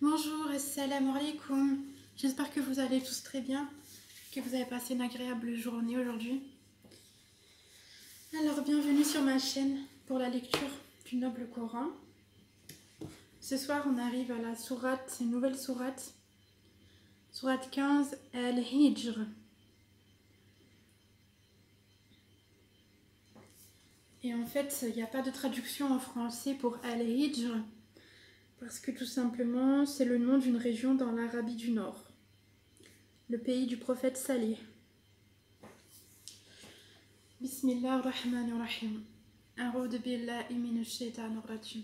Bonjour, assalamu alaikum. J'espère que vous allez tous très bien, que vous avez passé une agréable journée aujourd'hui. Alors, bienvenue sur ma chaîne pour la lecture du noble Coran. Ce soir, on arrive à la sourate, une nouvelle sourate, sourate 15, Al-Hijr. Et en fait, il n'y a pas de traduction en français pour Al-Hijr, parce que tout simplement, c'est le nom d'une région dans l'Arabie du Nord, le pays du prophète Salih. Bismillah ar-Rahman ar-Rahim. A'udhu billahi minash shaitanir rajim.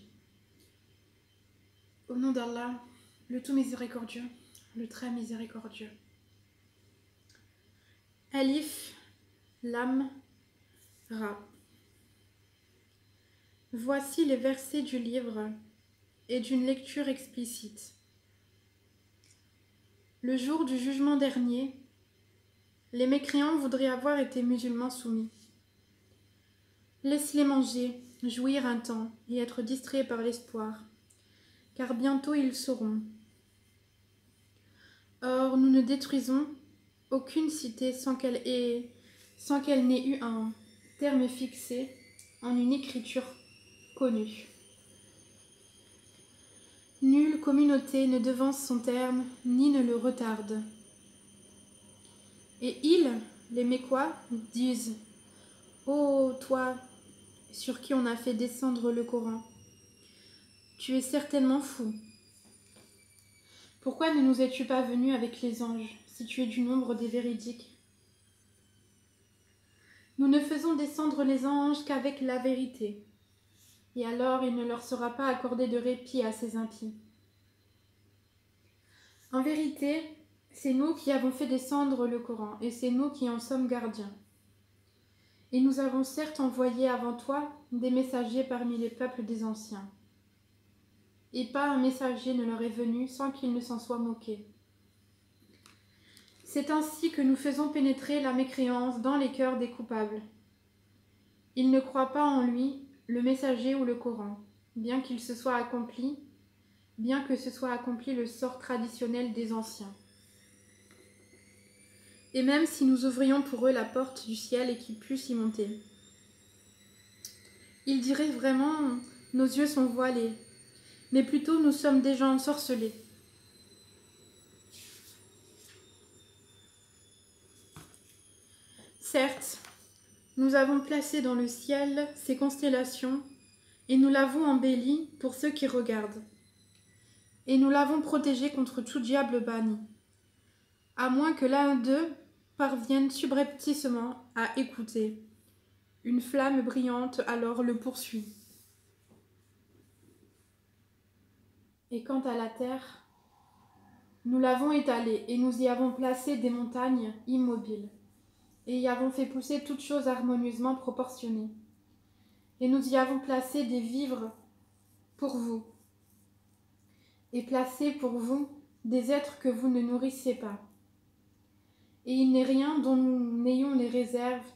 Au nom d'Allah, le tout miséricordieux, le très miséricordieux. Alif, Lam, Ra. Voici les versets du livre et d'une lecture explicite. Le jour du jugement dernier, les mécréants voudraient avoir été musulmans soumis. Laisse-les manger, jouir un temps et être distraits par l'espoir, car bientôt ils sauront. Or, nous ne détruisons aucune cité sans qu'elle n'ait eu un terme fixé en une écriture connue. Nulle communauté ne devance son terme, ni ne le retarde. Et ils, les Mécois, disent « Ô toi, sur qui on a fait descendre le Coran, tu es certainement fou. Pourquoi ne nous es-tu pas venu avec les anges, si tu es du nombre des véridiques ? Nous ne faisons descendre les anges qu'avec la vérité, et alors il ne leur sera pas accordé de répit à ces impies. En vérité, c'est nous qui avons fait descendre le Coran, et c'est nous qui en sommes gardiens. Et nous avons certes envoyé avant toi des messagers parmi les peuples des anciens. Et pas un messager ne leur est venu sans qu'ils ne s'en soient moqués. C'est ainsi que nous faisons pénétrer la mécréance dans les cœurs des coupables. Ils ne croient pas en lui, le messager ou le Coran, bien que ce soit accompli le sort traditionnel des anciens. Et même si nous ouvrions pour eux la porte du ciel et qu'ils puissent y monter. Ils diraient vraiment, nos yeux sont voilés, mais plutôt nous sommes des gens ensorcelés. Certes, nous avons placé dans le ciel ces constellations et nous l'avons embelli pour ceux qui regardent. Et nous l'avons protégé contre tout diable banni, à moins que l'un d'eux parvienne subrepticement à écouter. Une flamme brillante alors le poursuit. Et quant à la terre, nous l'avons étalée et nous y avons placé des montagnes immobiles, et y avons fait pousser toutes choses harmonieusement proportionnées. Et nous y avons placé des vivres pour vous, et placé pour vous des êtres que vous ne nourrissez pas. Et il n'est rien dont nous n'ayons les réserves,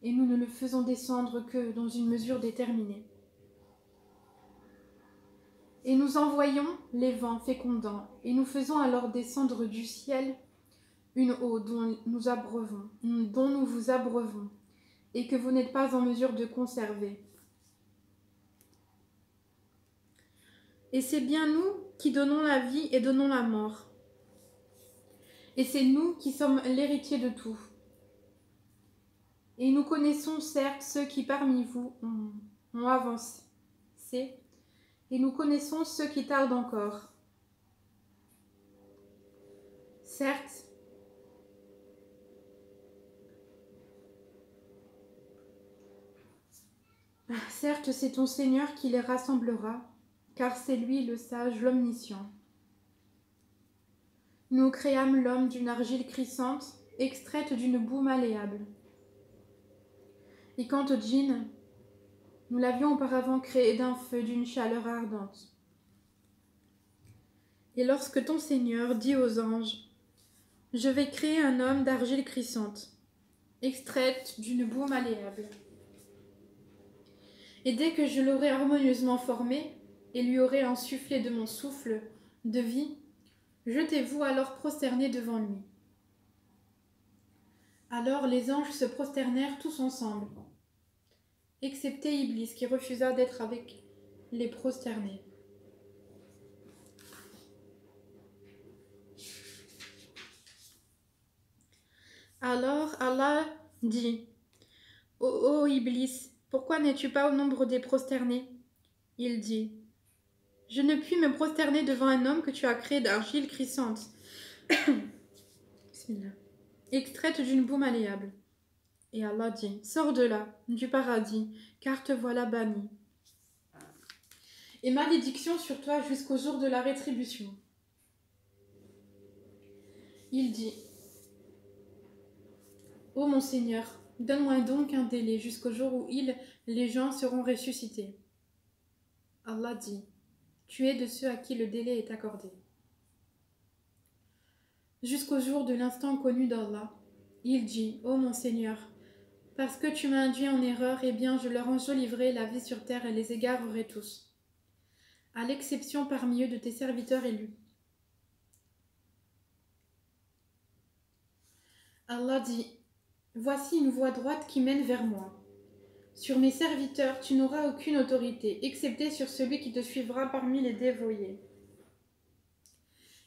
et nous ne le faisons descendre que dans une mesure déterminée. Et nous envoyons les vents fécondants, et nous faisons alors descendre du ciel une eau dont nous vous abreuvons, et que vous n'êtes pas en mesure de conserver. Et c'est bien nous qui donnons la vie et donnons la mort. Et c'est nous qui sommes l'héritier de tout. Et nous connaissons certes ceux qui parmi vous ont avancé, et nous connaissons ceux qui tardent encore. Certes, c'est ton Seigneur qui les rassemblera, car c'est lui le sage, l'omniscient. Nous créâmes l'homme d'une argile crissante, extraite d'une boue malléable. Et quant au djinn, nous l'avions auparavant créé d'un feu d'une chaleur ardente. Et lorsque ton Seigneur dit aux anges, « Je vais créer un homme d'argile crissante, extraite d'une boue malléable. Et dès que je l'aurai harmonieusement formé et lui aurai insufflé de mon souffle, de vie, jetez-vous alors prosternés devant lui. Alors les anges se prosternèrent tous ensemble, excepté Iblis qui refusa d'être avec les prosternés. Alors Allah dit: ô Iblis, pourquoi n'es-tu pas au nombre des prosternés? Il dit: je ne puis me prosterner devant un homme que tu as créé d'argile crissante, extraite d'une boue malléable. Et Allah dit: sors de là, du paradis, car te voilà banni. Et malédiction sur toi jusqu'au jour de la rétribution. Il dit: ô mon Seigneur, donne-moi donc un délai jusqu'au jour où les gens seront ressuscités. Allah dit: tu es de ceux à qui le délai est accordé. Jusqu'au jour de l'instant connu d'Allah, il dit: ô mon Seigneur, parce que tu m'as induit en erreur, eh bien je leur enjoliverai la vie sur terre et les égarerai tous, à l'exception parmi eux de tes serviteurs élus. Allah dit: voici une voie droite qui mène vers moi. Sur mes serviteurs, tu n'auras aucune autorité, excepté sur celui qui te suivra parmi les dévoyés.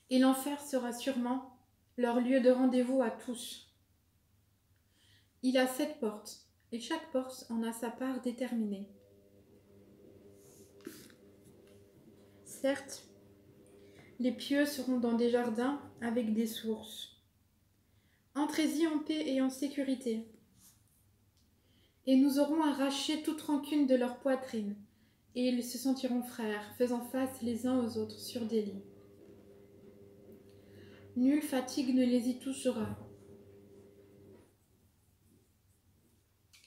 Et l'enfer sera sûrement leur lieu de rendez-vous à tous. Il a 7 portes, et chaque porte en a sa part déterminée. Certes, les pieux seront dans des jardins avec des sources. Entrez-y en paix et en sécurité. Et nous aurons arraché toute rancune de leur poitrine, et ils se sentiront frères, faisant face les uns aux autres sur des lits. Nulle fatigue ne les y touchera,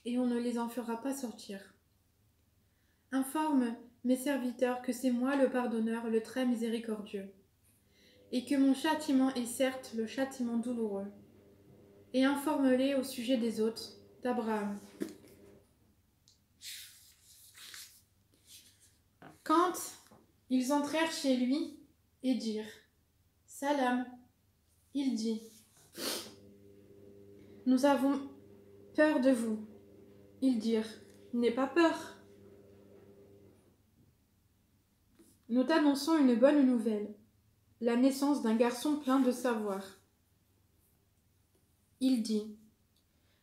et on ne les en fera pas sortir. Informe mes serviteurs que c'est moi le pardonneur, le très miséricordieux, et que mon châtiment est certes le châtiment douloureux. Et informe-les au sujet des hôtes d'Abraham. Quand ils entrèrent chez lui et dirent: salam, il dit: nous avons peur de vous. Ils dirent: n'aie pas peur. Nous t'annonçons une bonne nouvelle, la naissance d'un garçon plein de savoir. Il dit: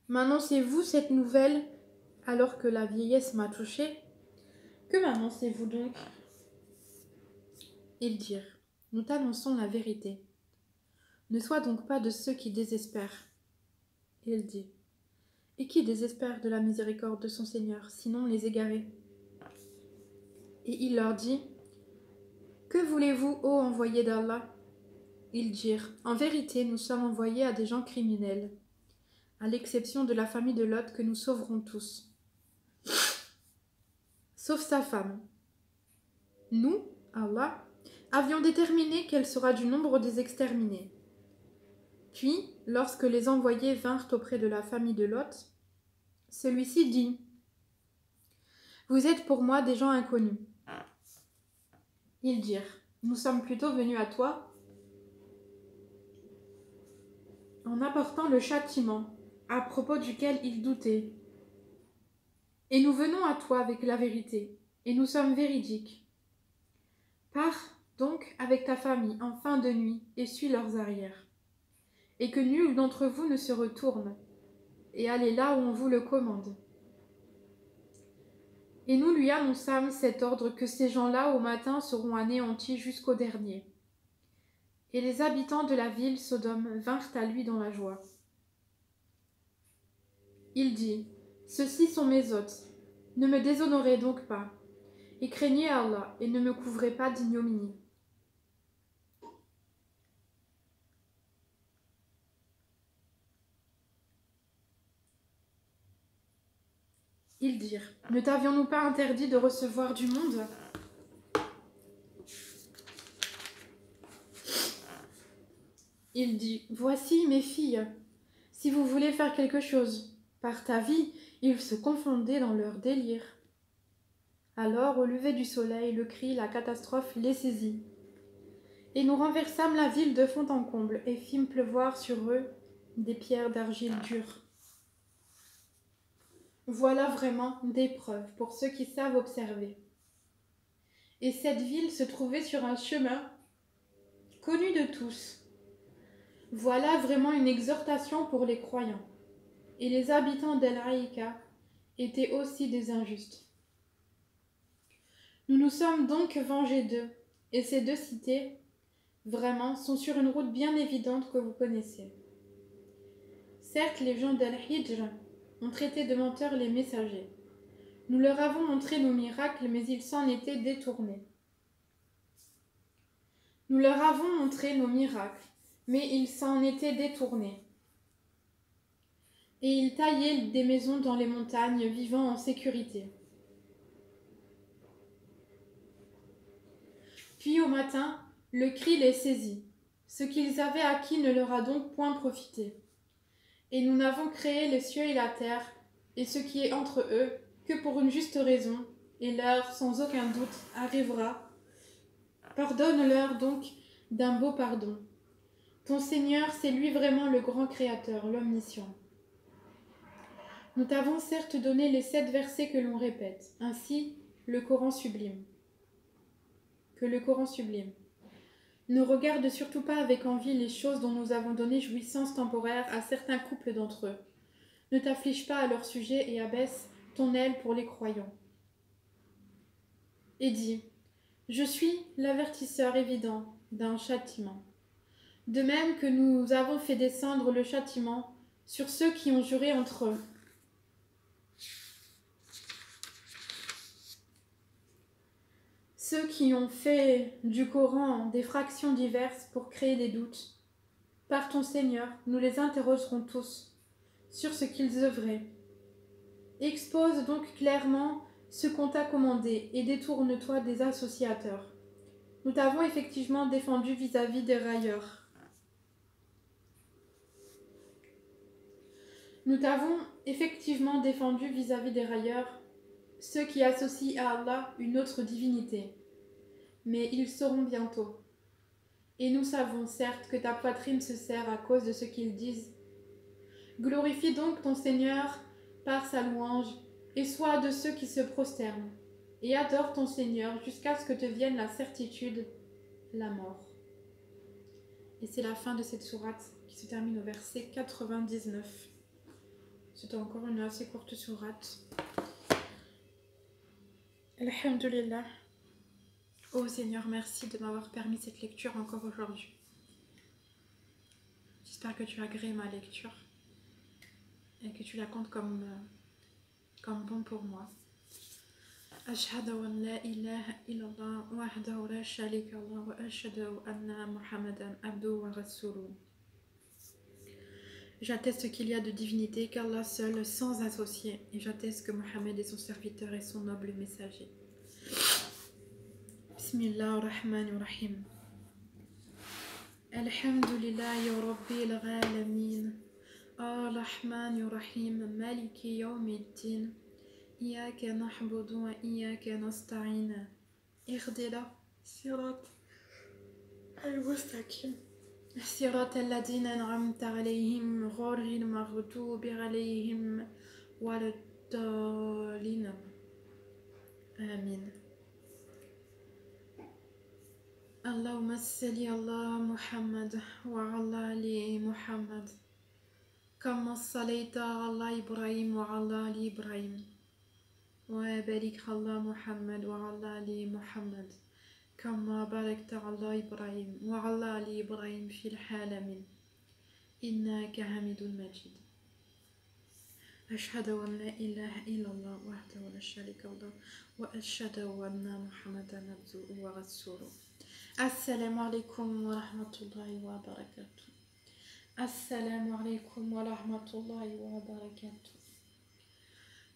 m'annoncez-vous cette nouvelle alors que la vieillesse m'a touché? Que m'annoncez-vous donc? Ils dirent: nous t'annonçons la vérité. Ne sois donc pas de ceux qui désespèrent. Il dit: et qui désespère de la miséricorde de son Seigneur, sinon les égarés? Et il leur dit: que voulez-vous, ô envoyés d'Allah? Ils dirent: en vérité, nous sommes envoyés à des gens criminels, à l'exception de la famille de Lot que nous sauverons tous, sauf sa femme. Nous, Allah, avions déterminé qu'elle sera du nombre des exterminés. Puis, lorsque les envoyés vinrent auprès de la famille de Lot, celui-ci dit: vous êtes pour moi des gens inconnus. Ils dirent: nous sommes plutôt venus à toi en apportant le châtiment à propos duquel ils doutaient. Et nous venons à toi avec la vérité, et nous sommes véridiques. Pars donc avec ta famille en fin de nuit et suis leurs arrières, et que nul d'entre vous ne se retourne, et allez là où on vous le commande. Et nous lui annonçâmes cet ordre que ces gens-là au matin seront anéantis jusqu'au dernier. Et les habitants de la ville Sodome vinrent à lui dans la joie. Il dit: ceux-ci sont mes hôtes, ne me déshonorez donc pas, et craignez Allah, et ne me couvrez pas d'ignominie. Ils dirent: ne t'avions-nous pas interdit de recevoir du monde? Il dit: voici mes filles, si vous voulez faire quelque chose, par ta vie, ils se confondaient dans leur délire. Alors, au lever du soleil, le cri, la catastrophe les saisit. Et nous renversâmes la ville de fond en comble, et fîmes pleuvoir sur eux des pierres d'argile dure. Voilà vraiment des preuves pour ceux qui savent observer. Et cette ville se trouvait sur un chemin connu de tous. Voilà vraiment une exhortation pour les croyants. Et les habitants d'El-Haïka étaient aussi des injustes. Nous nous sommes donc vengés d'eux, et ces deux cités, vraiment, sont sur une route bien évidente que vous connaissez. Certes, les gens d'Al-Hijr ont traité de menteurs les messagers. Nous leur avons montré nos miracles, mais ils s'en étaient détournés. Nous leur avons montré nos miracles, mais ils s'en étaient détournés. Et ils taillaient des maisons dans les montagnes, vivant en sécurité. Puis au matin, le cri les saisit. Ce qu'ils avaient acquis ne leur a donc point profité. Et nous n'avons créé les cieux et la terre, et ce qui est entre eux, que pour une juste raison, et l'heure, sans aucun doute, arrivera. Pardonne-leur donc d'un beau pardon. Ton Seigneur, c'est lui vraiment le grand Créateur, l'Omniscient. Nous t'avons certes donné les 7 versets que l'on répète, ainsi le Coran sublime. Que le Coran sublime. Ne regarde surtout pas avec envie les choses dont nous avons donné jouissance temporaire à certains couples d'entre eux. Ne t'afflige pas à leur sujet et abaisse ton aile pour les croyants. Et dis, je suis l'avertisseur évident d'un châtiment. De même que nous avons fait descendre le châtiment sur ceux qui ont juré entre eux. Ceux qui ont fait du Coran des fractions diverses pour créer des doutes. Par ton Seigneur, nous les interrogerons tous sur ce qu'ils œuvraient. Expose donc clairement ce qu'on t'a commandé et détourne-toi des associateurs. Nous t'avons effectivement défendu vis-à-vis des railleurs. Nous t'avons effectivement défendu vis-à-vis des railleurs, ceux qui associent à Allah une autre divinité. Mais ils sauront bientôt. Et nous savons certes que ta poitrine se serre à cause de ce qu'ils disent. Glorifie donc ton Seigneur par sa louange, et sois de ceux qui se prosternent, et adore ton Seigneur jusqu'à ce que te vienne la certitude, la mort. Et c'est la fin de cette sourate qui se termine au verset 99. C'est encore une assez courte sourate. Alhamdulillah. Oh Seigneur, merci de m'avoir permis cette lecture encore aujourd'hui. J'espère que tu agrées ma lecture et que tu la comptes comme bon pour moi. Ashhadu an la ilaha illallah wahdahu la sharika lah wa ashhadu anna Muhammadan abduhu wa rasuluh. J'atteste qu'il y a de divinité qu'Allah seul, sans associé, et j'atteste que Mohammed est son serviteur et son noble messager. Bismillah ar-Rahman ar-Rahim. Alhamdulillahi Rabbil Alamin. Ar-Rahman ar-Rahim. Maliki yawmiddin. إياك نعبد وإياك نستعين اهدنا الصراط المستقيم صراط الذين أنعمت عليهم غير المغضوب عليهم ولا الضالين آمين. اللهم صل على محمد وعلى آل محمد كما صليت على إبراهيم وعلى آل إبراهيم وبارك على محمد وعلى آل محمد كما باركت على إبراهيم وعلى آل إبراهيم في العالمين إنك حميد مجيد. أشهد أن لا إله إلا الله وحده لا شريك له وأشهد أن محمدا عبده ورسوله. السلام عليكم ورحمة الله وبركاته. السلام عليكم ورحمة الله وبركاته.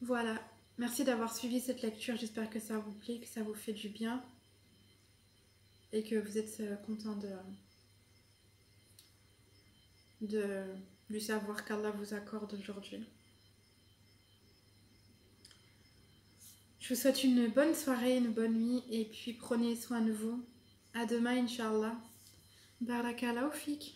Voilà. Merci d'avoir suivi cette lecture, j'espère que ça vous plaît, que ça vous fait du bien et que vous êtes content du savoir qu'Allah vous accorde aujourd'hui. Je vous souhaite une bonne soirée, une bonne nuit et puis prenez soin de vous. À demain, Inch'Allah. Barakallahu fik.